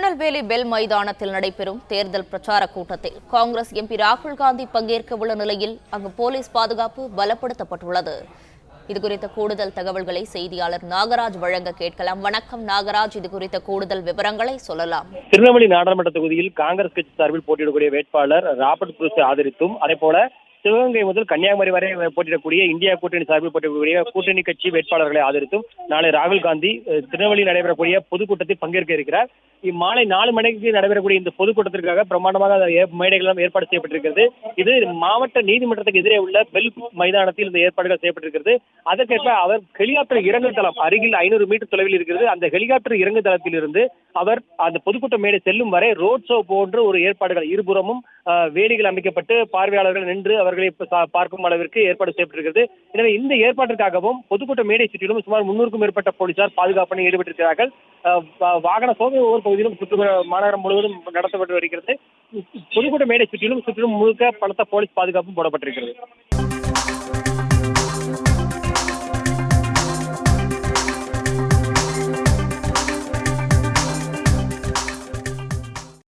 Tirunelveli bell மைதானத்தில் நடைபெறும் தேர்தல் பிரச்சார கூட்டத்தில் காங்கிரஸ் எம்பி ராகுல் காந்தி பங்கேற்க உள்ள நிலையில் அங்கு போலீஸ் பாதுகாப்பு பலப்படுத்தப்பட்டுள்ளது. இதுகுறித்த கூடுதல் தகவல்களை செய்தியாளர் நாகராஜ் வழங்க கேட்கலாம். வணக்கம் நாகராஜ், இதுகுறித்த கூடுதல் விவரங்களை சொல்லலாம். திருநெல்வேலி நாடாளுமன்ற தொகுதியில் காங்கிரஸ் கட்சி சார்பில் போட்டியிடக்கூடிய வேட்பாளர் ராபர்ட் புரூஸை ஆதரித்தும், அதேபோல சிவகங்கை முதல் கன்னியாகுமரி வரை போட்டியிடக்கூடிய இந்தியா கூட்டணி சார்பில் போட்டியிடக்கூடிய கூட்டணி கட்சி வேட்பாளர்களை ஆதரித்தும் நாளை ராகுல் காந்தி திருநெல்வேலியில் நடைபெறக்கூடிய பொதுக்கூட்டத்தில் பங்கேற்க இருக்கிறார். இம்மாலை 4 மணிக்கு நடைபெறக்கூடிய இந்த பொதுக்கூட்டத்திற்காக பிரம்மாண்டமாக மேடைகள் ஏற்பாடு செய்யப்பட்டிருக்கிறது. இது மாவட்ட நீதிமன்றத்துக்கு எதிரே உள்ள பெல் மைதானத்தில் இந்த ஏற்பாடுகள் செய்யப்பட்டிருக்கிறது. அதற்கேற்ப அவர் ஹெலிகாப்டர் இறங்கு தளம் அருகில் 500 மீட்டர் தொலைவில் இருக்கிறது. அந்த ஹெலிகாப்டர் இறங்கு தளத்தில் இருந்து அவர் அந்த பொதுக்கூட்ட மேடை செல்லும் வரை ரோட் ஷோ போன்று ஒரு ஏற்பாடுகள் இருபுறமும் வேலிகள் அமைக்கப்பட்டு பார்வையாளர்கள் நின்று அவர்களை பார்க்கும் அளவிற்கு ஏற்பாடு செய்யப்பட்டிருக்கிறது. எனவே இந்த ஏற்பாட்டிற்காகவும் பொதுக்கூட்ட மேடை சுற்றிலும் சுமார் 300க்கும் மேற்பட்ட போலீசார் பாதுகாப்பு பணியில் ஈடுபட்டிருக்கிறார்கள். வாகன சோதனை ஒவ்வொரு பகுதியிலும் மாநகரம் முழுவதும் நடத்தப்பட்டு வருகிறது. பொதுக்கூட்ட மேடை சுற்றிலும் முழுக்க பலத்த போலீஸ் பாதுகாப்பும் போடப்பட்டிருக்கிறது.